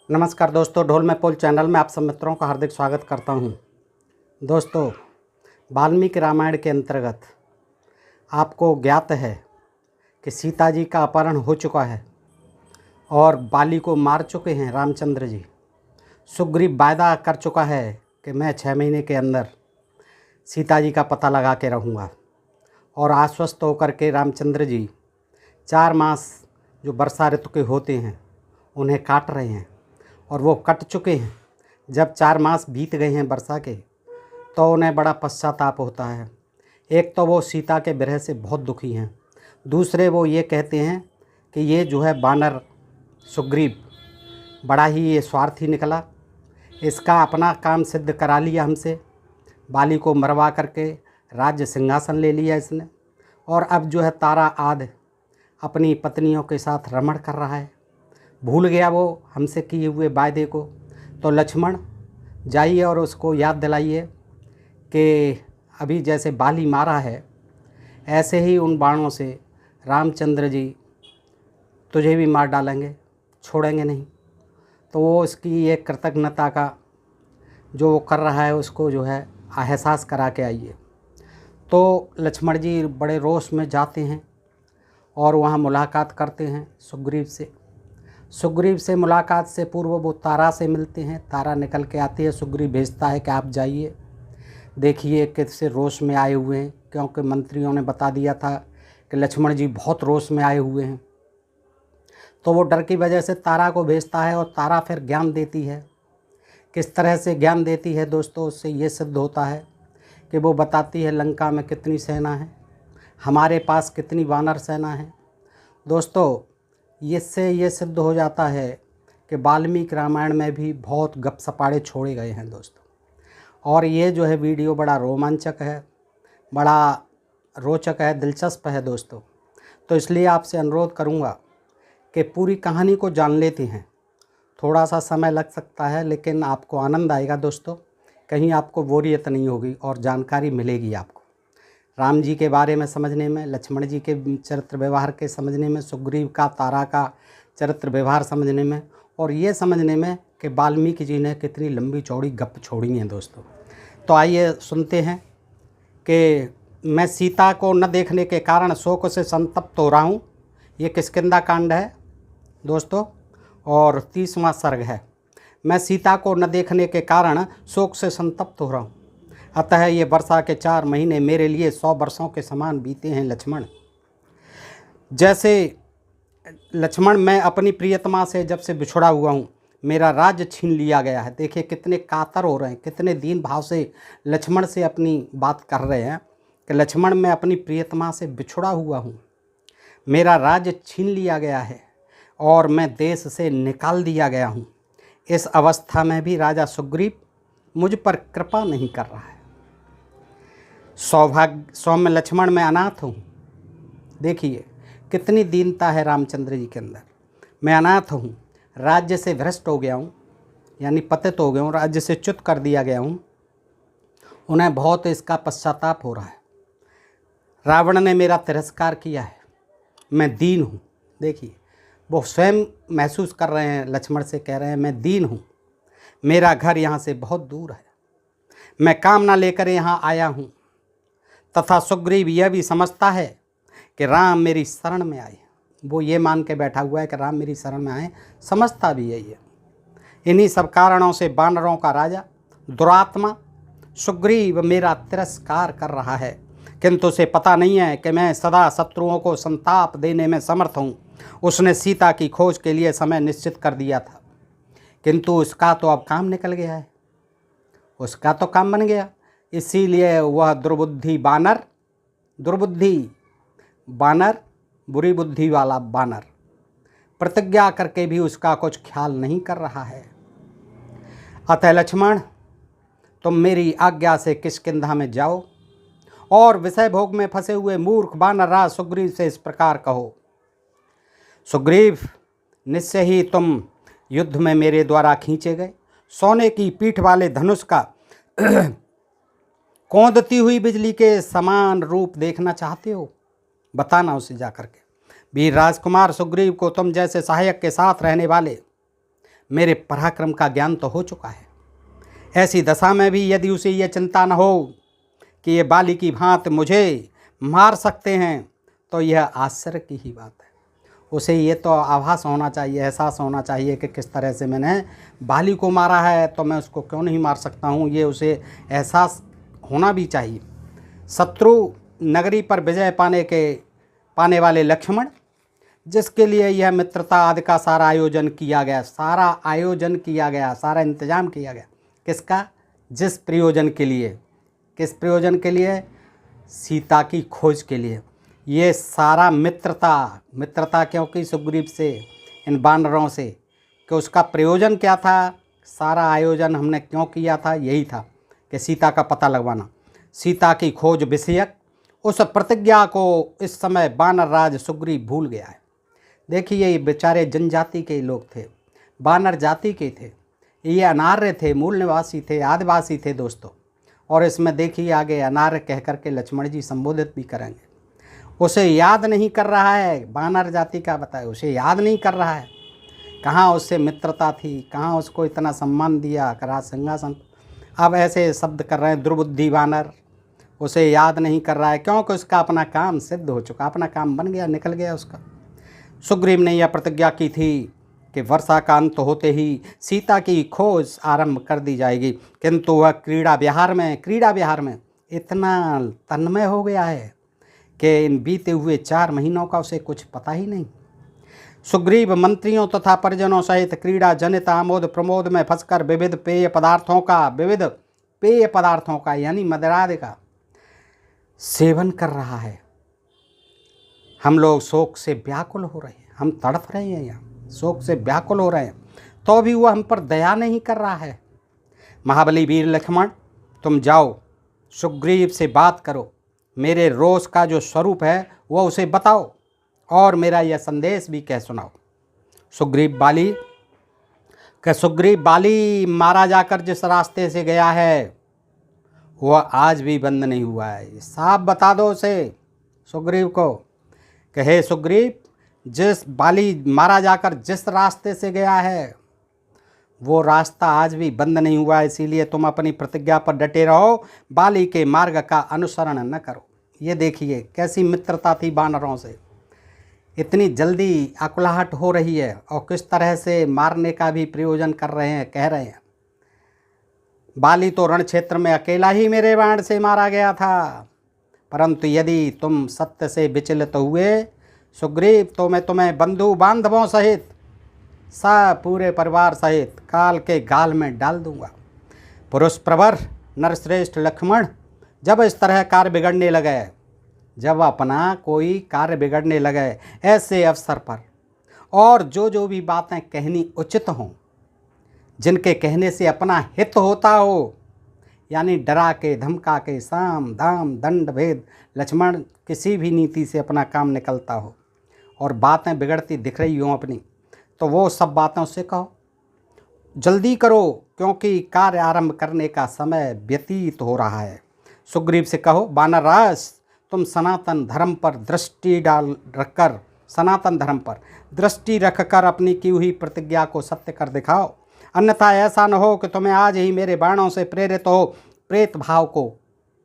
नमस्कार दोस्तों, ढोल में पोल चैनल में आप सब मित्रों का हार्दिक स्वागत करता हूं। दोस्तों, वाल्मीकि रामायण के अंतर्गत आपको ज्ञात है कि सीता जी का अपहरण हो चुका है और बाली को मार चुके हैं रामचंद्र जी। सुग्रीव वायदा कर चुका है कि मैं 6 महीने के अंदर सीता जी का पता लगा के रहूँगा, और आश्वस्त होकर के रामचंद्र जी 4 मास जो वर्षा ऋतु के होते हैं उन्हें काट रहे हैं, और वो कट चुके हैं। जब 4 मास बीत गए हैं वर्षा के, तो उन्हें बड़ा पश्चाताप होता है। एक तो वो सीता के विरह से बहुत दुखी हैं, दूसरे वो ये कहते हैं कि ये जो है बानर सुग्रीव बड़ा ही ये स्वार्थी निकला, इसका अपना काम सिद्ध करा लिया हमसे, बाली को मरवा करके राज्य सिंहासन ले लिया इसने, और अब जो है तारा आदि अपनी पत्नियों के साथ रमण कर रहा है। भूल गया वो हमसे किए हुए वायदे को। तो लक्ष्मण जाइए और उसको याद दिलाइए कि अभी जैसे बाली मारा है, ऐसे ही उन बाणों से रामचंद्र जी तुझे भी मार डालेंगे, छोड़ेंगे नहीं। तो वो इसकी एक कृतज्ञता का जो वो कर रहा है उसको जो है एहसास करा के आइए। तो लक्ष्मण जी बड़े रोष में जाते हैं और वहाँ मुलाकात करते हैं सुग्रीव से। सुग्रीव से मुलाकात से पूर्व वो तारा से मिलते हैं। तारा निकल के आती है, सुग्रीव भेजता है कि आप जाइए, देखिए किससे रोष में आए हुए हैं, क्योंकि मंत्रियों ने बता दिया था कि लक्ष्मण जी बहुत रोष में आए हुए हैं। तो वो डर की वजह से तारा को भेजता है, और तारा फिर ज्ञान देती है। किस तरह से ज्ञान देती है दोस्तों, उससे ये सिद्ध होता है कि वो बताती है लंका में कितनी सेना है, हमारे पास कितनी वानर सेना है। दोस्तों, इससे ये सिद्ध हो जाता है कि वाल्मीकि रामायण में भी बहुत गप सपाड़े छोड़े गए हैं दोस्तों। और ये जो है वीडियो बड़ा रोमांचक है, बड़ा रोचक है, दिलचस्प है दोस्तों। तो इसलिए आपसे अनुरोध करूँगा कि पूरी कहानी को जान लेते हैं। थोड़ा सा समय लग सकता है, लेकिन आपको आनंद आएगा दोस्तों, कहीं आपको बोरियत नहीं होगी और जानकारी मिलेगी आपको राम जी के बारे में समझने में, लक्ष्मण जी के चरित्र व्यवहार के समझने में, सुग्रीव का तारा का चरित्र व्यवहार समझने में, और ये समझने में कि वाल्मीकि जी ने कितनी लंबी चौड़ी गप छोड़ी हैं दोस्तों। तो आइए सुनते हैं कि मैं सीता को न देखने के कारण शोक से संतप्त हो रहा हूँ। ये किष्किंधा कांड है दोस्तों, और 30वां सर्ग है। मैं सीता को न देखने के कारण शोक से संतप्त हो रहा हूँ, अतः ये वर्षा के 4 महीने मेरे लिए 100 वर्षों के समान बीते हैं। लक्ष्मण, जैसे लक्ष्मण मैं अपनी प्रियतमा से जब से बिछुड़ा हुआ हूँ, मेरा राज्य छीन लिया गया है। देखिए कितने कातर हो रहे हैं, कितने दीन भाव से लक्ष्मण से अपनी बात कर रहे हैं कि लक्ष्मण मैं अपनी प्रियतमा से बिछुड़ा हुआ हूँ, मेरा राज्य छीन लिया गया है और मैं देश से निकाल दिया गया हूँ। इस अवस्था में भी राजा सुग्रीव मुझ पर कृपा नहीं कर रहा है। सौम्य लक्ष्मण मैं अनाथ हूँ। देखिए कितनी दीनता है रामचंद्र जी के अंदर। मैं अनाथ हूँ, राज्य से भ्रष्ट हो गया हूँ, यानी पतित हो गया हूँ, राज्य से च्युत कर दिया गया हूँ। उन्हें बहुत इसका पश्चाताप हो रहा है। रावण ने मेरा तिरस्कार किया है, मैं दीन हूँ। देखिए वो स्वयं महसूस कर रहे हैं, लक्ष्मण से कह रहे हैं मैं दीन हूँ, मेरा घर यहाँ से बहुत दूर है, मैं कामना लेकर यहाँ आया हूँ, तथा सुग्रीव यह भी समझता है कि राम मेरी शरण में आए। वो ये मान के बैठा हुआ है कि राम मेरी शरण में आए, समझता भी यही है। इन्हीं सब कारणों से वानरों का राजा दुरात्मा सुग्रीव मेरा तिरस्कार कर रहा है, किंतु उसे पता नहीं है कि मैं सदा शत्रुओं को संताप देने में समर्थ हूँ। उसने सीता की खोज के लिए समय निश्चित कर दिया था, किंतु उसका तो अब काम निकल गया है, उसका तो काम बन गया। इसीलिए वह दुर्बुद्धि बानर, बुरी बुद्धि वाला बानर, प्रतिज्ञा करके भी उसका कुछ ख्याल नहीं कर रहा है। अतः लक्ष्मण, तुम मेरी आज्ञा से किष्किंधा में जाओ और विषय भोग में फंसे हुए मूर्ख बानर राज सुग्रीव से इस प्रकार कहो, सुग्रीव, निश्चय ही तुम युद्ध में मेरे द्वारा खींचे गए सोने की पीठ वाले धनुष का कौंधती हुई बिजली के समान रूप देखना चाहते हो। बताना उसे जाकर के। वीर राजकुमार सुग्रीव को तुम जैसे सहायक के साथ रहने वाले मेरे पराक्रम का ज्ञान तो हो चुका है। ऐसी दशा में भी यदि उसे यह चिंता न हो कि ये बाली की भांति मुझे मार सकते हैं, तो यह आश्चर्य की ही बात है। उसे ये तो आभास होना चाहिए, एहसास होना चाहिए कि किस तरह से मैंने बाली को मारा है, तो मैं उसको क्यों नहीं मार सकता हूँ, ये उसे एहसास होना भी चाहिए। शत्रु नगरी पर विजय पाने वाले लक्ष्मण, जिसके लिए यह मित्रता आदि का सारा आयोजन किया गया, सारा इंतजाम किया गया। किसका? जिस प्रयोजन के लिए, किस प्रयोजन के लिए? सीता की खोज के लिए। ये सारा मित्रता क्योंकि सुग्रीव से, इन वानरों से, कि उसका प्रयोजन क्या था? सारा आयोजन हमने क्यों किया था? यही था कि सीता का पता लगवाना, सीता की खोज विषयक उस प्रतिज्ञा को इस समय वानर राज सुग्रीव भूल गया है। देखिए, ये बेचारे जनजाति के लोग थे, वानर जाति के थे, ये अनार्य थे, मूल निवासी थे, आदिवासी थे दोस्तों। और इसमें देखिए आगे अनार्य कह करके लक्ष्मण जी संबोधित भी करेंगे। उसे याद नहीं कर रहा है, वानर जाति का बताए, उसे याद नहीं कर रहा है। कहाँ उससे मित्रता थी, कहाँ उसको इतना सम्मान दिया, करा सिंहासन। अब ऐसे शब्द कर रहे हैं, दुर्बुद्धि वानर, उसे याद नहीं कर रहा है क्योंकि उसका अपना काम सिद्ध हो चुका, अपना काम बन गया, निकल गया उसका। सुग्रीव ने यह प्रतिज्ञा की थी कि वर्षा का अंत होते ही सीता की खोज आरंभ कर दी जाएगी, किंतु वह क्रीड़ा विहार में इतना तन्मय हो गया है कि इन बीते हुए 4 महीनों का उसे कुछ पता ही नहीं। सुग्रीव मंत्रियों तथा परिजनों सहित क्रीड़ा जनित आमोद प्रमोद में फंसकर विविध पेय पदार्थों का यानी मदिरादि का सेवन कर रहा है। हम लोग शोक से व्याकुल हो रहे हैं, हम तड़प रहे हैं, यहाँ शोक से व्याकुल हो रहे हैं, तो भी वह हम पर दया नहीं कर रहा है। महाबली वीर लक्ष्मण, तुम जाओ, सुग्रीव से बात करो, मेरे रोष का जो स्वरूप है वह उसे बताओ और मेरा यह संदेश भी कह सुनाओ। सुग्रीव बाली मारा जाकर जिस रास्ते से गया है वह आज भी बंद नहीं हुआ है। साफ बता दो उसे, सुग्रीव को, कहे सुग्रीव, जिस बाली मारा जाकर जिस रास्ते से गया है वो रास्ता आज भी बंद नहीं हुआ है, इसीलिए तुम अपनी प्रतिज्ञा पर डटे रहो, बाली के मार्ग का अनुसरण न करो। ये देखिए कैसी मित्रता थी वानरों से, इतनी जल्दी आकुलाहट हो रही है और किस तरह से मारने का भी प्रयोजन कर रहे हैं, कह रहे हैं। बाली तो रण क्षेत्र में अकेला ही मेरे बाण से मारा गया था, परंतु यदि तुम सत्य से विचलित हुए सुग्रीव, तो मैं तुम्हें बंधु बांधवों सहित पूरे परिवार सहित काल के गाल में डाल दूंगा। पुरुष प्रवर नरश्रेष्ठ लक्ष्मण, जब इस तरह कार्य बिगड़ने लगे, जब अपना कोई कार्य बिगड़ने लगे ऐसे अवसर पर, और जो भी बातें कहनी उचित हों, जिनके कहने से अपना हित होता हो, यानी डरा के धमका के साम दाम दंड भेद लक्ष्मण किसी भी नीति से अपना काम निकलता हो और बातें बिगड़ती दिख रही हों अपनी, तो वो सब बातों से कहो, जल्दी करो क्योंकि कार्य आरंभ करने का समय व्यतीत हो रहा है। सुग्रीव से कहो, वानरराज, तुम सनातन धर्म पर दृष्टि रखकर अपनी की हुई प्रतिज्ञा को सत्य कर दिखाओ, अन्यथा ऐसा न हो कि तुम्हें आज ही मेरे बाणों से प्रेरित हो प्रेत भाव को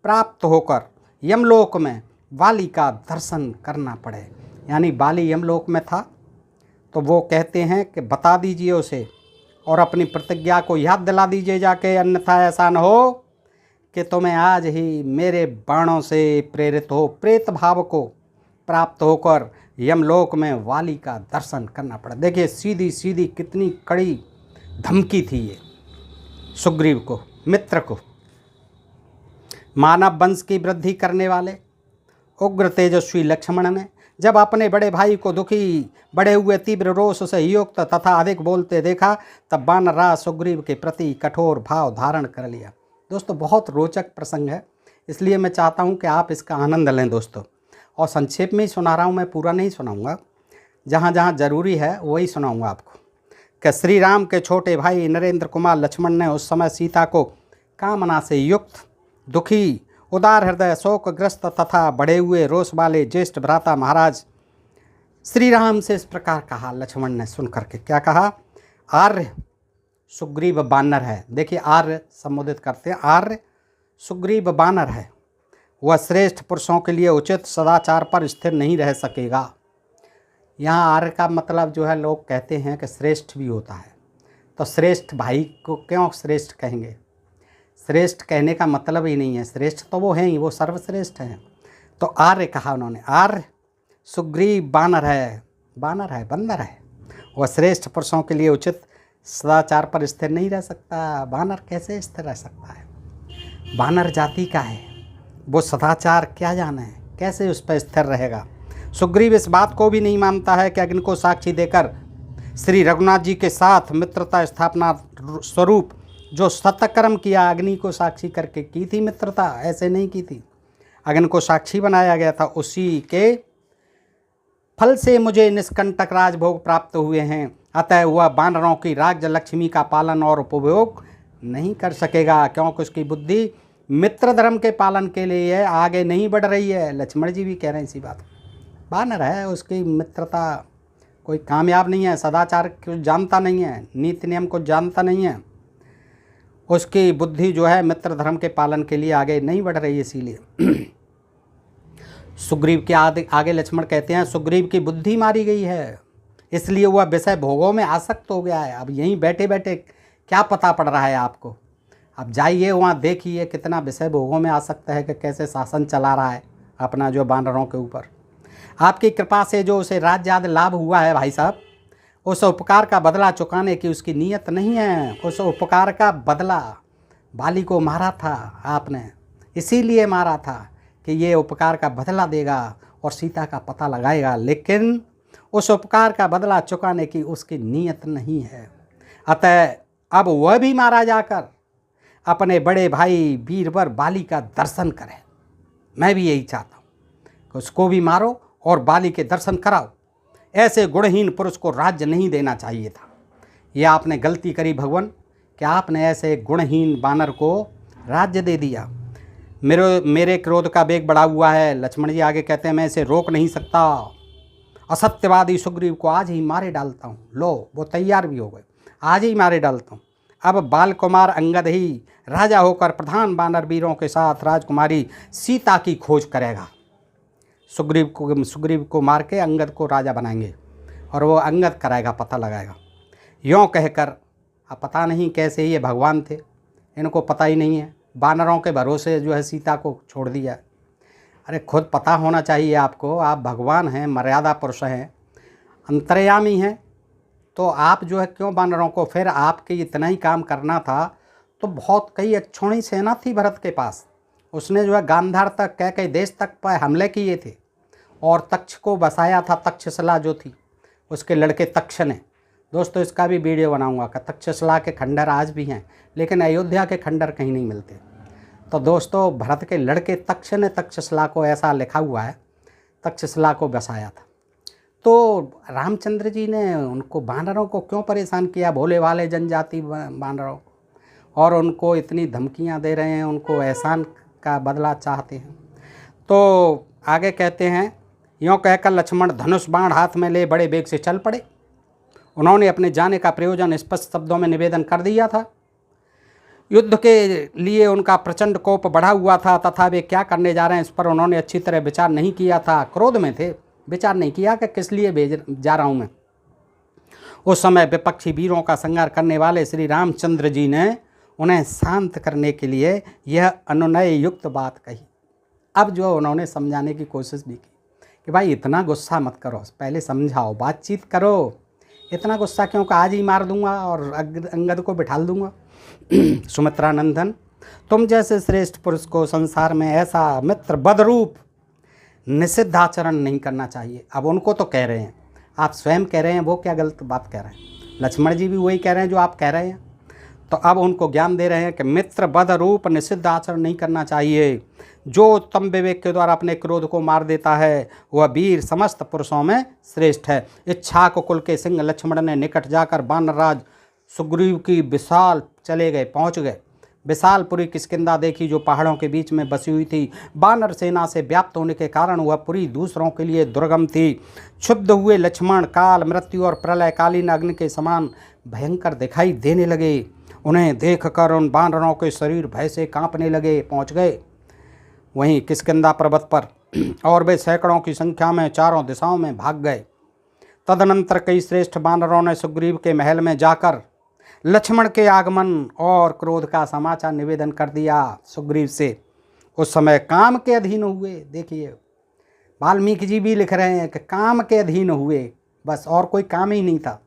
प्राप्त होकर यमलोक में बाली का दर्शन करना पड़े। यानी बाली यमलोक में था, तो वो कहते हैं कि बता दीजिए उसे और अपनी प्रतिज्ञा को याद दिला दीजिए जाके, अन्यथा ऐसा न हो कि तुम्हें आज ही मेरे बाणों से प्रेरित हो प्रेत भाव को प्राप्त होकर यमलोक में वाली का दर्शन करना पड़ा। देखिए सीधी सीधी कितनी कड़ी धमकी थी ये सुग्रीव को, मित्र को। मानव वंश की वृद्धि करने वाले उग्र तेजस्वी लक्ष्मण ने जब अपने बड़े भाई को दुखी बढ़े हुए तीव्र रोष से युक्त तथा अधिक बोलते देखा, तब वानरराज सुग्रीव के प्रति कठोर भाव धारण कर लिया। दोस्तों बहुत रोचक प्रसंग है, इसलिए मैं चाहता हूं कि आप इसका आनंद लें दोस्तों, और संक्षेप में ही सुना रहा हूं, मैं पूरा नहीं सुनाऊंगा, जहां जहां ज़रूरी है वही सुनाऊंगा आपको। कि श्री राम के छोटे भाई नरेंद्र कुमार लक्ष्मण ने उस समय सीता को कामना से युक्त, दुखी, उदार हृदय, शोकग्रस्त तथा बढ़े हुए रोष वाले ज्येष्ठ भ्राता महाराज श्री राम से इस प्रकार कहा। लक्ष्मण ने सुन करके क्या कहा, आर्य सुग्रीव बानर है। देखिए आर्य संबोधित करते हैं, आर्य सुग्रीव बानर है, वह श्रेष्ठ पुरुषों के लिए उचित सदाचार पर स्थिर नहीं रह सकेगा। यहाँ आर्य का मतलब जो है लोग कहते हैं कि श्रेष्ठ भी होता है, तो श्रेष्ठ भाई को क्यों श्रेष्ठ कहेंगे? श्रेष्ठ कहने का मतलब ही नहीं है, श्रेष्ठ तो वो हैं ही, वो सर्वश्रेष्ठ हैं। तो आर्य कहा उन्होंने, आर्य सुग्रीव बानर है, बानर है, बंदर है, वह श्रेष्ठ पुरुषों के लिए उचित सदाचार पर स्थिर नहीं रह सकता। बानर कैसे स्थिर रह सकता है? बानर जाति का है, वो सदाचार क्या जाने है, कैसे उस पर स्थिर रहेगा? सुग्रीव इस बात को भी नहीं मानता है कि अग्नि को साक्षी देकर श्री रघुनाथ जी के साथ मित्रता स्थापना स्वरूप जो सत्कर्म किया, अग्नि को साक्षी करके की थी मित्रता, ऐसे नहीं की थी। अग्नि को साक्षी बनाया गया था, उसी के फल से मुझे निष्कंटक राजभोग प्राप्त हुए हैं, अतः वह बानरों की राज्य लक्ष्मी का पालन और उपभोग नहीं कर सकेगा, क्योंकि उसकी बुद्धि मित्र धर्म के पालन के लिए आगे नहीं बढ़ रही है। लक्ष्मण जी भी कह रहे हैं इसी बात। बानर है, उसकी मित्रता कोई कामयाब नहीं है, सदाचार को जानता नहीं है, नीति नियम को जानता नहीं है, उसकी बुद्धि जो है मित्र धर्म के पालन के लिए आगे नहीं बढ़ रही है। इसीलिए सुग्रीव के आगे लक्ष्मण कहते हैं, सुग्रीव की बुद्धि मारी गई है, इसलिए वह विषय भोगों में आसक्त हो गया है। अब यहीं बैठे बैठे क्या पता पड़ रहा है आपको? अब जाइए वहाँ देखिए कितना विषय भोगों में आसक्त है, कि कैसे शासन चला रहा है अपना जो बानरों के ऊपर। आपकी कृपा से जो उसे राज्य आदि लाभ हुआ है भाई साहब, उस उपकार का बदला चुकाने की उसकी नीयत नहीं है। उस उपकार का बदला, बाली को मारा था आपने, इसीलिए मारा था कि ये उपकार का बदला देगा और सीता का पता लगाएगा, लेकिन उस उपकार का बदला चुकाने की उसकी नीयत नहीं है। अतः अब वह भी मारा जाकर अपने बड़े भाई वीरवर बाली का दर्शन करे। मैं भी यही चाहता हूँ कि उसको भी मारो और बाली के दर्शन कराओ। ऐसे गुणहीन पुरुष को राज्य नहीं देना चाहिए था। यह आपने गलती करी भगवान, कि आपने ऐसे गुणहीन बानर को राज्य दे दिया। मेरे क्रोध का वेग बढ़ा हुआ है। लक्ष्मण जी आगे कहते हैं, मैं इसे रोक नहीं सकता, असत्यवादी सुग्रीव को आज ही मारे डालता हूँ। लो, वो तैयार भी हो गए, आज ही मारे डालता हूँ। अब बाल कुमार अंगद ही राजा होकर प्रधान बानर वीरों के साथ राजकुमारी सीता की खोज करेगा। सुग्रीव को मार के अंगद को राजा बनाएंगे और वो अंगद कराएगा, पता लगाएगा। यों कहकर, अब पता नहीं कैसे ये भगवान थे, इनको पता ही नहीं है, बानरों के भरोसे जो है सीता को छोड़ दिया। अरे खुद पता होना चाहिए आपको, आप भगवान हैं, मर्यादा पुरुष हैं, अंतर्यामी हैं, तो आप जो है क्यों बानरों को, फिर आपके इतना ही काम करना था तो बहुत कई अक्षौणी सेना थी भरत के पास, उसने जो है गांधार तक कई देश तक पर हमले किए थे और तक्ष को बसाया था। तक्षशिला जो थी उसके लड़के तक्ष ने, दोस्तों इसका भी वीडियो बनाऊंगा कि तक्षशिला के खंडर आज भी हैं, लेकिन अयोध्या के खंडर कहीं नहीं मिलते। तो दोस्तों भरत के लड़के तक्ष ने तक्षशिला को, ऐसा लिखा हुआ है, तक्षशिला को बसाया था। तो रामचंद्र जी ने उनको बानरों को क्यों परेशान किया, भोले वाले जनजाति बानरों, और उनको इतनी धमकियां दे रहे हैं, उनको एहसान का बदला चाहते हैं। तो आगे कहते हैं, यों कहकर लक्ष्मण धनुष बाण हाथ में ले बड़े वेग से चल पड़े। उन्होंने अपने जाने का प्रयोजन स्पष्ट शब्दों में निवेदन कर दिया था। युद्ध के लिए उनका प्रचंड कोप बढ़ा हुआ था, तथा वे क्या करने जा रहे हैं इस पर उन्होंने अच्छी तरह विचार नहीं किया था। क्रोध में थे, विचार नहीं किया कि किस लिए जा रहा हूँ मैं। उस समय विपक्षी वीरों का संहार करने वाले श्री रामचंद्र जी ने उन्हें शांत करने के लिए यह अनुनय युक्त बात कही। अब जो उन्होंने समझाने की कोशिश भी की कि भाई इतना गुस्सा मत करो, पहले समझाओ, बातचीत करो, इतना गुस्सा क्यों, कि आज ही मार दूंगा और अंगद को बिठाल दूंगा। सुमित्रा नंदन, तुम जैसे श्रेष्ठ पुरुष को संसार में ऐसा मित्र बदरूप निषिद्ध आचरण नहीं करना चाहिए। अब उनको तो कह रहे हैं, आप स्वयं कह रहे हैं, वो क्या गलत बात कह रहे हैं? लक्ष्मण जी भी वही कह रहे हैं जो आप कह रहे हैं। तो अब उनको ज्ञान दे रहे हैं कि मित्र बदरूप निषिद्ध आचरण नहीं करना चाहिए। जो उत्तम विवेक के द्वारा अपने क्रोध को मार देता है वह वीर समस्त पुरुषों में श्रेष्ठ है। इच्छाक कुल के सिंह लक्ष्मण ने निकट जाकर बानरराज सुग्रीव की विशाल चले गए, पहुँच गए। विशालपुरी किष्किंधा देखी जो पहाड़ों के बीच में बसी हुई थी। वानर सेना से व्याप्त होने के कारण वह पुरी दूसरों के लिए दुर्गम थी। क्षुब्ध हुए लक्ष्मण काल, मृत्यु और प्रलयकालीन अग्नि के समान भयंकर दिखाई देने लगे। उन्हें देखकर उन वानरों के शरीर भय से कांपने लगे पहुंच गए वहीं किष्किंधा पर्वत पर, और वे सैकड़ों की संख्या में चारों दिशाओं में भाग गए। तदनंतर कई श्रेष्ठ वानरों ने सुग्रीव के महल में जाकर लक्ष्मण के आगमन और क्रोध का समाचार निवेदन कर दिया सुग्रीव से। उस समय काम के अधीन हुए। देखिए वाल्मीकि जी भी लिख रहे हैं कि काम के अधीन हुए, बस और कोई काम ही नहीं था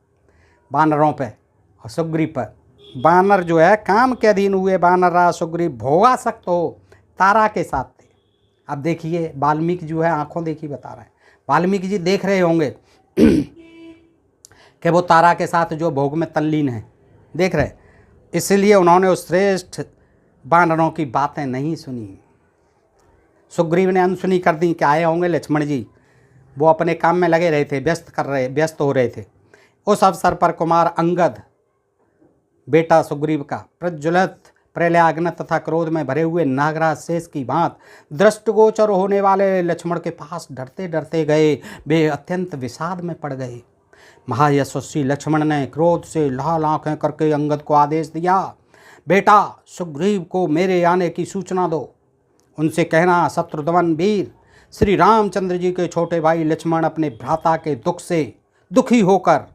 वानरों पे और सुग्रीव पर। वानर जो है काम के अधीन हुए। वानर राज सुग्रीव भोगासक्त हो तारा के साथ थे। अब देखिए वाल्मीकि जो है आंखों देखी बता रहे हैं। वाल्मीकि जी देख रहे होंगे कि वो तारा के साथ जो भोग में तल्लीन है, देख रहे, इसलिए उन्होंने उस श्रेष्ठ वानरों की बातें नहीं सुनी। सुग्रीव ने अनसुनी कर दी कि आए होंगे लक्ष्मण जी, वो अपने काम में लगे रहे थे, व्यस्त हो रहे थे। उस अवसर पर कुमार अंगद बेटा सुग्रीव का प्रज्वलित प्रलयाग्नि तथा क्रोध में भरे हुए नागराज शेष की भांत दृष्टिगोचर होने वाले लक्ष्मण के पास डरते डरते गए। वे अत्यंत विषाद में पड़ गए। महायशस्वी लक्ष्मण ने क्रोध से लाल आंखें करके अंगद को आदेश दिया, बेटा सुग्रीव को मेरे आने की सूचना दो। उनसे कहना शत्रुदमन वीर श्री रामचंद्र जी के छोटे भाई लक्ष्मण अपने भ्राता के दुख से दुखी होकर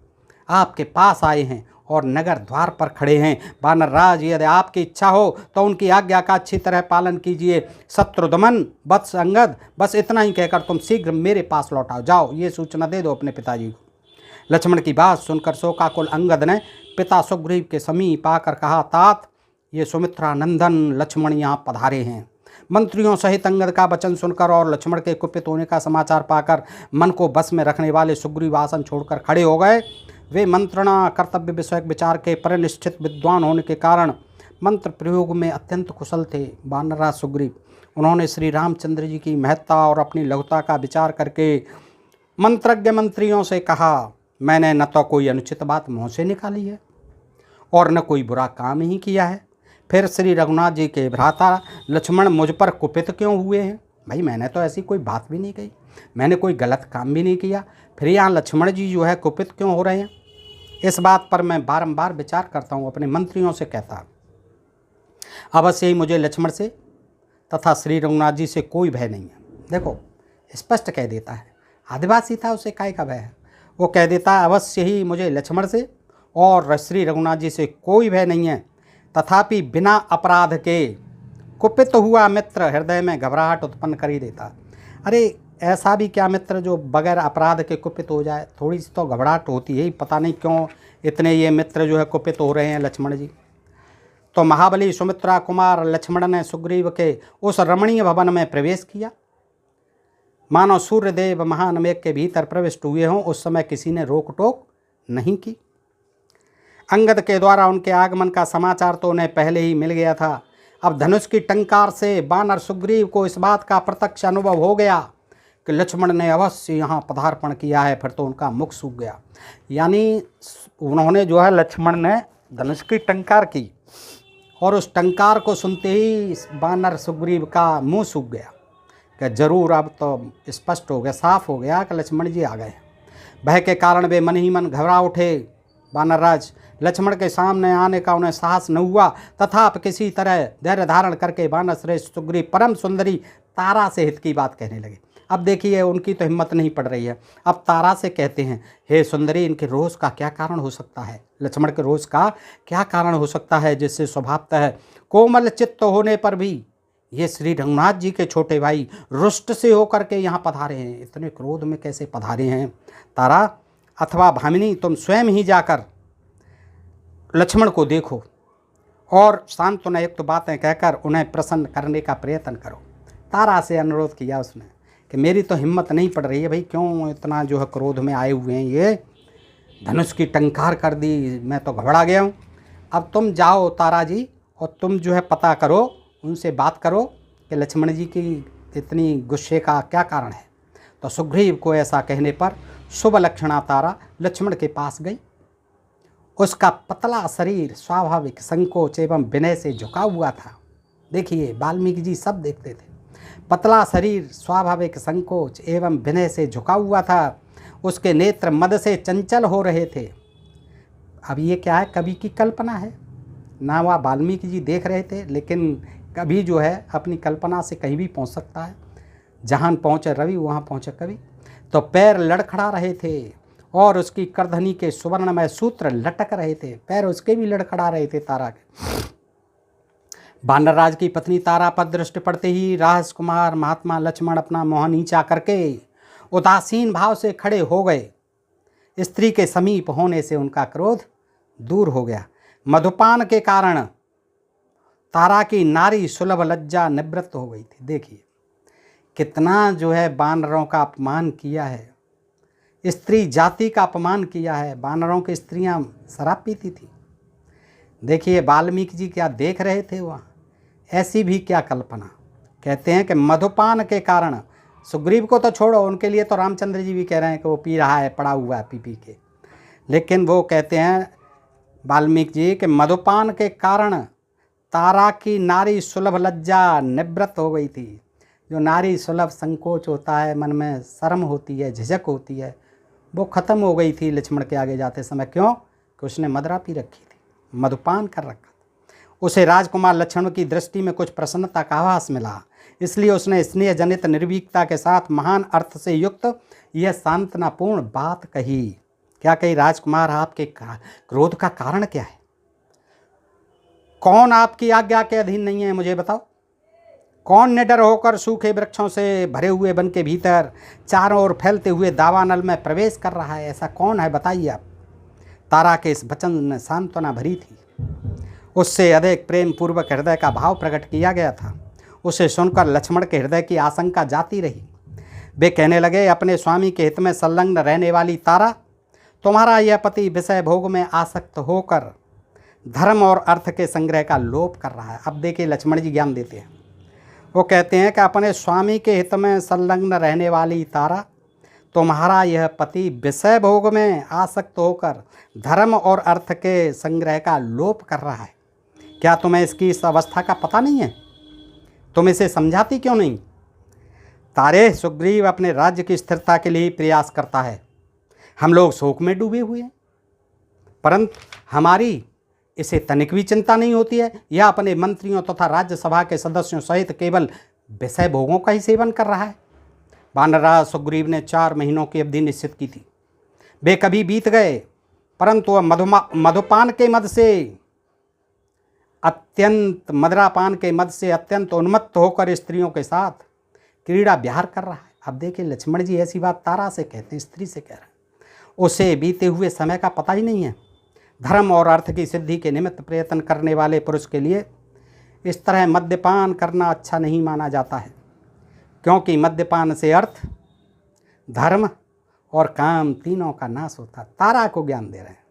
आपके पास आए हैं और नगर द्वार पर खड़े हैं। वानर राज, यदि आपकी इच्छा हो तो उनकी आज्ञा का अच्छी तरह पालन कीजिए। शत्रुदमन वत्स अंगद, बस इतना ही कहकर तुम शीघ्र मेरे पास लौट आओ। जाओ ये सूचना दे दो अपने पिताजी को। लक्ष्मण की बात सुनकर शोकाकुल अंगद ने पिता सुग्रीव के समीप आकर कहा, तात ये सुमित्रा नंदन लक्ष्मण यहाँ पधारे हैं। मंत्रियों सहित अंगद का वचन सुनकर और लक्ष्मण के कुपित होने का समाचार पाकर मन को बस में रखने वाले सुग्रीव आसन छोड़कर खड़े हो गए। वे मंत्रणा कर्तव्य विषयक विचार के परिनिष्ठित विद्वान होने के कारण मंत्र प्रयोग में अत्यंत कुशल थे। वानरराज सुग्रीव, उन्होंने श्री रामचंद्र जी की महत्ता और अपनी लघुता का विचार करके मंत्रज्ञ मंत्रियों से कहा, मैंने न तो कोई अनुचित बात मुँह से निकाली है और न कोई बुरा काम ही किया है, फिर श्री रघुनाथ जी के भ्राता लक्ष्मण मुझ पर कुपित क्यों हुए हैं? भाई मैंने तो ऐसी कोई बात भी नहीं कही, मैंने कोई गलत काम भी नहीं किया, फिर यहाँ लक्ष्मण जी जो है कुपित क्यों हो रहे हैं? इस बात पर मैं बारंबार विचार करता हूँ, अपने मंत्रियों से कहता, अवश्य ही मुझे लक्ष्मण से तथा श्री रघुनाथ जी से कोई भय नहीं है। देखो स्पष्ट कह देता है, आदिवासी था उसे काय का भय है, वो कह देता है अवश्य ही मुझे लक्ष्मण से और श्री रघुनाथ जी से कोई भय नहीं है। तथापि बिना अपराध के कुपित हुआ मित्र हृदय में घबराहट उत्पन्न कर ही देता। अरे ऐसा भी क्या मित्र जो बगैर अपराध के कुपित हो जाए? थोड़ी सी तो घबराहट होती है, पता नहीं क्यों इतने ये मित्र जो है कुपित हो रहे हैं लक्ष्मण जी। तो महाबली सुमित्रा कुमार लक्ष्मण ने सुग्रीव के उस रमणीय भवन में प्रवेश किया। मानो सूर्यदेव महान मेघ के भीतर प्रविष्ट हुए हों, उस समय किसी ने रोक टोक नहीं की। अंगद के द्वारा उनके आगमन का समाचार तो उन्हें पहले ही मिल गया था। अब धनुष की टंकार से वानर सुग्रीव को इस बात का प्रत्यक्ष अनुभव हो गया कि लक्ष्मण ने अवश्य यहाँ पदार्पण किया है। फिर तो उनका मुख सूख गया, यानी उन्होंने जो है लक्ष्मण ने धनुष की टंकार की और उस टंकार को सुनते ही वानर सुग्रीव का मुंह सूख गया कि जरूर अब तो स्पष्ट हो गया, साफ हो गया कि लक्ष्मण जी आ गए। भय के कारण वे मन ही मन घबरा उठे। वानरराज, लक्ष्मण के सामने आने का उन्हें साहस न हुआ, तथापि किसी तरह धैर्य धारण करके वानर श्रेष्ठ सुग्रीव परम सुंदरी तारा से हित की बात कहने लगे। अब देखिए उनकी तो हिम्मत नहीं पड़ रही है। अब तारा से कहते हैं, हे सुंदरी, इनके रोष का क्या कारण हो सकता है? लक्ष्मण के रोष का क्या कारण हो सकता है जिससे स्वभावतः कोमल चित्त होने पर भी ये श्री रघुनाथ जी के छोटे भाई रुष्ट से होकर के यहाँ पधारे हैं? इतने क्रोध में कैसे पधारे हैं? तारा अथवा भामिनी, तुम स्वयं ही जाकर लक्ष्मण को देखो और सांत्वनायुक्त बातें कहकर उन्हें प्रसन्न करने का प्रयत्न करो। तारा से अनुरोध किया उसने कि मेरी तो हिम्मत नहीं पड़ रही है भाई, क्यों इतना जो है क्रोध में आए हुए हैं, ये धनुष की टंकार कर दी, मैं तो घबरा गया हूँ। अब तुम जाओ तारा जी और तुम जो है पता करो, उनसे बात करो कि लक्ष्मण जी की इतनी गुस्से का क्या कारण है। तो सुग्रीव को ऐसा कहने पर शुभ लक्षणा तारा लक्ष्मण के पास गई उसका पतला शरीर स्वाभाविक संकोच एवं विनय से झुका हुआ था। देखिए, वाल्मीकि जी सब देखते थे। पतला शरीर स्वाभाविक संकोच एवं विनय से झुका हुआ था। उसके नेत्र मद से चंचल हो रहे थे। अब ये क्या है, कवि की कल्पना है ना, वह वाल्मीकि जी देख रहे थे, लेकिन कवि जो है अपनी कल्पना से कहीं भी पहुंच सकता है। जहाँ पहुँचे रवि वहाँ पहुँचे कवि। तो पैर लड़खड़ा रहे थे और उसकी करधनी के सुवर्णमय सूत्र लटक रहे थे। पैर उसके भी लड़खड़ा रहे थे तारा के। वानरराज की पत्नी तारा पर दृष्टि पड़ते ही राजकुमार महात्मा लक्ष्मण अपना मुँह नीचा करके उदासीन भाव से खड़े हो गए। स्त्री के समीप होने से उनका क्रोध दूर हो गया। मधुपान के कारण तारा की नारी सुलभ लज्जा निवृत्त हो गई थी। देखिए कितना जो है वानरों का अपमान किया है, स्त्री जाति का अपमान किया है। वानरों की स्त्रियां शराब पीती थी। देखिए वाल्मीकि जी क्या देख रहे थे वहाँ, ऐसी भी क्या कल्पना। कहते हैं कि मधुपान के कारण, सुग्रीव को तो छोड़ो, उनके लिए तो रामचंद्र जी भी कह रहे हैं कि वो पी रहा है, पड़ा हुआ है पी के, लेकिन वो कहते हैं वाल्मीकि जी कि मधुपान के कारण तारा की नारी सुलभ लज्जा निवृत्त हो गई थी। जो नारी सुलभ संकोच होता है, मन में शर्म होती है, झिझक होती है, वो ख़त्म हो गई थी लक्ष्मण के आगे जाते समय। क्यों? कि उसने मदरा पी रखी थी, मधुपान कर रखा था। उसे राजकुमार लक्ष्मण की दृष्टि में कुछ प्रसन्नता का आभास मिला, इसलिए उसने स्नेह जनित निर्भीकता के साथ महान अर्थ से युक्त यह सांत्वनापूर्ण बात कही। क्या कही? राजकुमार, आपके क्रोध का कारण क्या है? कौन आपकी आज्ञा के अधीन नहीं है, मुझे बताओ। कौन निडर होकर सूखे वृक्षों से भरे हुए वन के भीतर चारों ओर फैलते हुए दावानल में प्रवेश कर रहा है? ऐसा कौन है, बताइए आप। तारा के इस वचन में सांत्वना भरी थी। उससे अधिक प्रेम पूर्वक हृदय का भाव प्रकट किया गया था। उसे सुनकर लक्ष्मण के हृदय की आशंका जाती रही। वे कहने लगे, अपने स्वामी के हित में संलग्न रहने वाली तारा, तुम्हारा यह पति विषय भोग में आसक्त होकर धर्म और अर्थ के संग्रह का लोप कर रहा है। अब देखिए लक्ष्मण जी ज्ञान देते हैं। वो कहते हैं कि अपने स्वामी के हित में संलग्न रहने वाली तारा, तुम्हारा यह पति विषय भोग में आसक्त होकर धर्म और अर्थ के संग्रह का लोप कर रहा है। क्या तुम्हें इसकी इस अवस्था का पता नहीं है? तुम इसे समझाती क्यों नहीं? तारे, सुग्रीव अपने राज्य की स्थिरता के लिए प्रयास करता है। हम लोग शोक में डूबे हुए हैं, परंतु हमारी इसे तनिक भी चिंता नहीं होती है। यह अपने मंत्रियों तथा राज्यसभा के सदस्यों सहित केवल विषय भोगों का ही सेवन कर रहा है। वानरराज सुग्रीव ने 4 महीनों की अवधि निश्चित की थी। वे कभी बीत गए, परंतु वह मधुपान के मद से अत्यंत उन्मत्त होकर स्त्रियों के साथ क्रीड़ा विहार कर रहा है। अब देखिए लक्ष्मण जी ऐसी बात तारा से कहते हैं, स्त्री से कह रहे हैं। उसे बीते हुए समय का पता ही नहीं है। धर्म और अर्थ की सिद्धि के निमित्त प्रयत्न करने वाले पुरुष के लिए इस तरह मद्यपान करना अच्छा नहीं माना जाता है, क्योंकि मद्यपान से अर्थ, धर्म और काम तीनों का नाश होता। तारा को ज्ञान दे रहे हैं,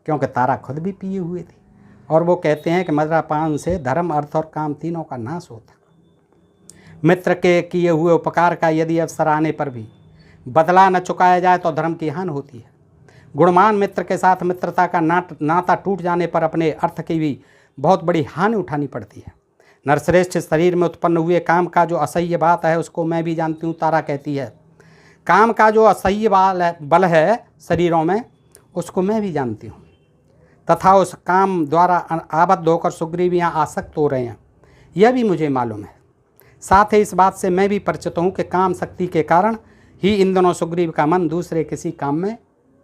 क्योंकि तारा खुद भी पिए हुए थी, और वो कहते हैं कि मद्यपान से धर्म, अर्थ और काम तीनों का नाश होता। मित्र के किए हुए उपकार का यदि अवसर आने पर भी बदला न चुकाया जाए तो धर्म की हानि होती है। गुणवान मित्र के साथ मित्रता का नाता टूट जाने पर अपने अर्थ की भी बहुत बड़ी हानि उठानी पड़ती है। नरश्रेष्ठ, शरीर में उत्पन्न हुए काम का जो असह्य बात है उसको मैं भी जानती हूँ, तारा कहती है। काम का जो असह्य बल है शरीरों में, उसको मैं भी जानती हूँ, तथा उस काम द्वारा आबद्ध होकर सुग्रीव यहाँ आसक्त हो रहे हैं, यह भी मुझे मालूम है। साथ ही इस बात से मैं भी परिचित हूँ कि काम शक्ति के कारण ही इन दोनों सुग्रीव का मन दूसरे किसी काम में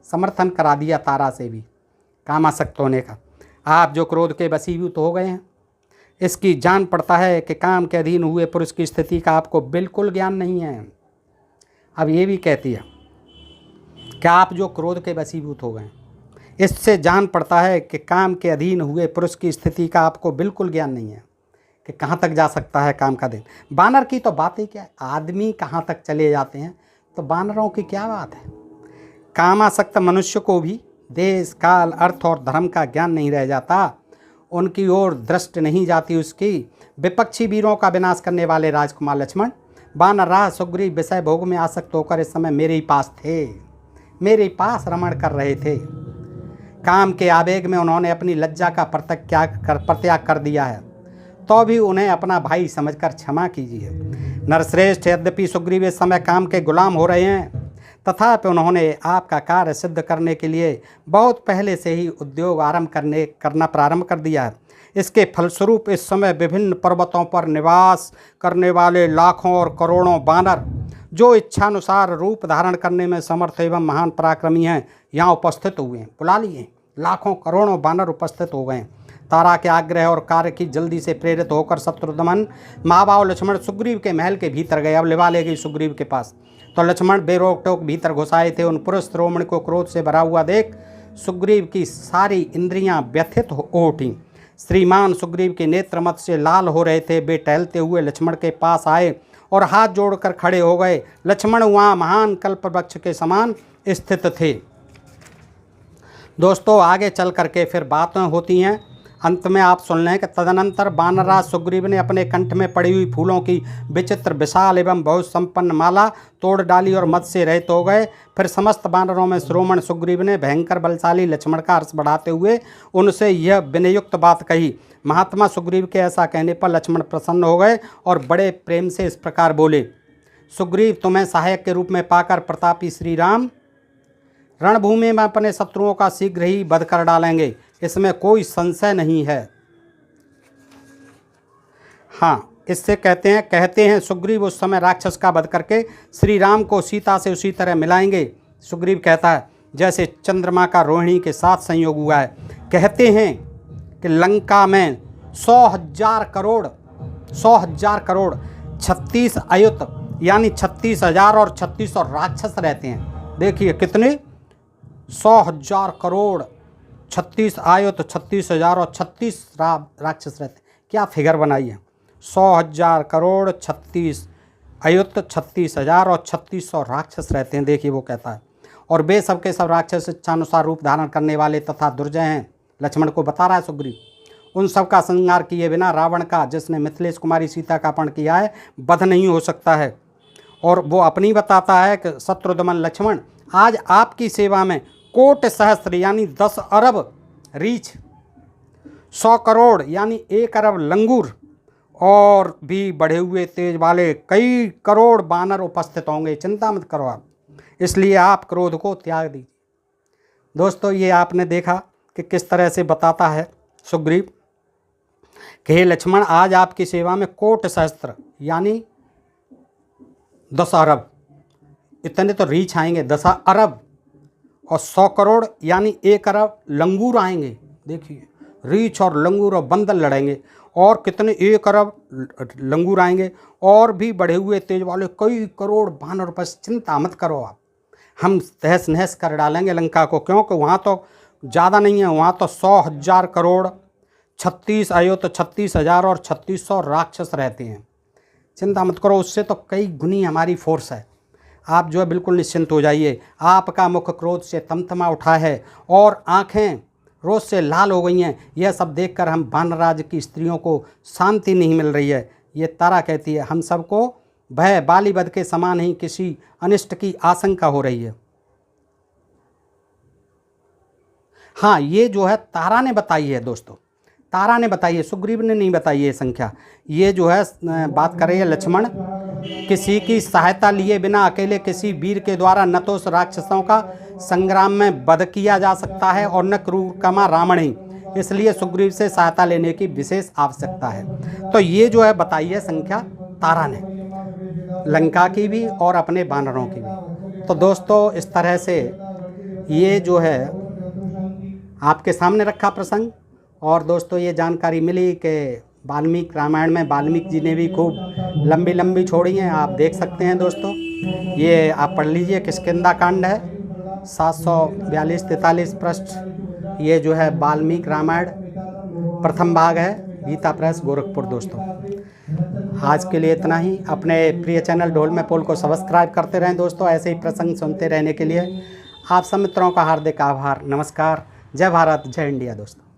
समर्थन करा दिया तारा से भी कामासक्त होने का। आप जो क्रोध के वशीभूत हो गए हैं, इसकी जान पड़ता है कि काम के अधीन हुए पुरुष की स्थिति का आपको बिल्कुल ज्ञान नहीं है। अब ये भी कहती है कि आप जो क्रोध के वशीभूत हो गए, इससे जान पड़ता है कि काम के अधीन हुए पुरुष की स्थिति का आपको बिल्कुल ज्ञान नहीं है कि कहाँ तक जा सकता है काम का दिन। बानर की तो बात ही क्या है, आदमी कहाँ तक चले जाते हैं, तो बानरों की क्या बात है। कामासक्त मनुष्य को भी देश, काल, अर्थ और धर्म का ज्ञान नहीं रह जाता, उनकी ओर दृष्टि नहीं जाती उसकी। विपक्षी वीरों का विनाश करने वाले राजकुमार लक्ष्मण, वानरराज सुग्रीव विषय भोग में आसक्त होकर इस समय मेरे ही पास थे, मेरे पास रमण कर रहे थे। काम के आवेग में उन्होंने अपनी लज्जा का परित्याग कर दिया है, तो भी उन्हें अपना भाई समझकर क्षमा कीजिए। नरश्रेष्ठ, यद्यपि सुग्रीव इस समय काम के गुलाम हो रहे हैं, तथापि उन्होंने आपका कार्य सिद्ध करने के लिए बहुत पहले से ही उद्योग करना प्रारंभ कर दिया है। इसके फलस्वरूप इस समय विभिन्न पर्वतों पर निवास करने वाले लाखों और करोड़ों वानर, जो इच्छानुसार रूप धारण करने में समर्थ एवं महान पराक्रमी हैं, यहाँ उपस्थित हुए हैं। बुला लिए, लाखों करोड़ों वानर उपस्थित हो गए। तारा के आग्रह और कार्य की जल्दी से प्रेरित होकर शत्रुघ्न, महाभाव लक्ष्मण सुग्रीव के महल के भीतर गए। अब लिवा ले गई सुग्रीव के पास। तो लक्ष्मण बेरोक टोक भीतर घुस आए थे। उन पुरुष शिरोमणि को क्रोध से भरा हुआ देख सुग्रीव की सारी इंद्रियां व्यथित हो उठीं। श्रीमान सुग्रीव के नेत्र मत से लाल हो रहे थे। वे टहलते हुए लक्ष्मण के पास आए और हाथ जोड़कर खड़े हो गए। लक्ष्मण वहाँ महान कल्प वृक्ष के समान स्थित थे। दोस्तों, आगे चल करके फिर बातें होती हैं। अंत में आप सुन लें कि तदनंतर वानरराज सुग्रीव ने अपने कंठ में पड़ी हुई फूलों की विचित्र विशाल एवं बहुत संपन्न माला तोड़ डाली और मद से रहित हो गए। फिर समस्त वानरों में श्रोमण सुग्रीव ने भयंकर बलशाली लक्ष्मण का हर्ष बढ़ाते हुए उनसे यह विनयुक्त बात कही। महात्मा सुग्रीव के ऐसा कहने पर लक्ष्मण प्रसन्न हो गए और बड़े प्रेम से इस प्रकार बोले, सुग्रीव, तुम्हें सहायक के रूप में पाकर प्रतापी श्री राम रणभूमि में अपने शत्रुओं का शीघ्र ही वध कर डालेंगे, इसमें कोई संशय नहीं है। हाँ, इससे कहते हैं सुग्रीव उस समय राक्षस का वध करके श्री राम को सीता से उसी तरह मिलाएंगे। सुग्रीव कहता है जैसे चंद्रमा का रोहिणी के साथ संयोग हुआ है। कहते हैं कि लंका में 100,000 करोड़ 36 अयुत यानी 36,000 और 3600 राक्षस रहते हैं। देखिए कितने, 100,000 करोड़ 36 आयुत 36,000 और 36 राक्षस रहते हैं। क्या फिगर बनाई है, 100,000 करोड़ 36 अयुत 36,000 और 3600 राक्षस रहते हैं। देखिए वो कहता है, और वे सब के सब राक्षस इच्छानुसार रूप धारण करने वाले तथा दुर्जय हैं। लक्ष्मण को बता रहा है सुग्रीव। उन सब का संहार किए बिना रावण का, जिसने मिथिलेश कुमारी सीता का अपहरण किया है, वध नहीं हो सकता है। और वो अपनी बताता है कि शत्रुघ्न लक्ष्मण, आज आपकी सेवा में कोट सहस्त्र यानी 10 अरब रीछ, 100 करोड़ यानी 1 अरब लंगूर और भी बढ़े हुए तेज वाले कई करोड़ वानर उपस्थित होंगे। चिंता मत करो आप, इसलिए आप क्रोध को त्याग दीजिए। दोस्तों, ये आपने देखा कि किस तरह से बताता है सुग्रीव कि हे लक्ष्मण, आज आपकी सेवा में कोट सहस्त्र यानी 10 अरब, इतने तो रीछ आएंगे, 10 अरब और 100 करोड़ यानी 1 अरब लंगूर आएंगे। देखिए, रीछ और लंगूर और बंदर लड़ेंगे, और कितने 1 अरब लंगूर आएंगे और भी बढ़े हुए तेज वाले कई करोड़ वानर। बस चिंता मत करो आप, हम तहस नहस कर डालेंगे लंका को, क्योंकि वहाँ तो ज़्यादा नहीं है, वहाँ तो 100,000 करोड़ 36 अयुत 36,000 और 3600 राक्षस रहते हैं। चिंता मत करो, उससे तो कई गुनी हमारी फोर्स है। आप जो है बिल्कुल निश्चिंत हो जाइए। आपका मुख क्रोध से तमतमा उठा है और आंखें रोज से लाल हो गई हैं। यह सब देखकर हम वानराज की स्त्रियों को शांति नहीं मिल रही है। ये तारा कहती है, हम सबको भय बालीवध के समान ही किसी अनिष्ट की आशंका हो रही है। हाँ, ये जो है तारा ने बताई है दोस्तों, तारा ने बताई है, सुग्रीव ने नहीं बताई है संख्या। ये जो है बात कर रही है लक्ष्मण, किसी की सहायता लिए बिना अकेले किसी वीर के द्वारा न तो उस राक्षसों का संग्राम में वध किया जा सकता है और न क्रूरकमा रावण ही, इसलिए सुग्रीव से सहायता लेने की विशेष आवश्यकता है। तो ये जो है बताई है संख्या तारा ने, लंका की भी और अपने वानरों की भी। तो दोस्तों, इस तरह से ये जो है आपके सामने रखा प्रसंग। और दोस्तों, ये जानकारी मिली कि वाल्मीकि रामायण में वाल्मीकि जी ने भी खूब लंबी लंबी छोड़ी हैं, आप देख सकते हैं दोस्तों। ये आप पढ़ लीजिए, किष्किंधा कांड है, 742-43 पृष्ठ। ये जो है वाल्मीकि रामायण प्रथम भाग है, गीता प्रेस गोरखपुर। दोस्तों, आज के लिए इतना ही। अपने प्रिय चैनल ढोल में पोल को सब्सक्राइब करते रहें दोस्तों, ऐसे ही प्रसंग सुनते रहने के लिए। आप सब मित्रों का हार्दिक आभार। नमस्कार, जय भारत, जय इंडिया दोस्तों।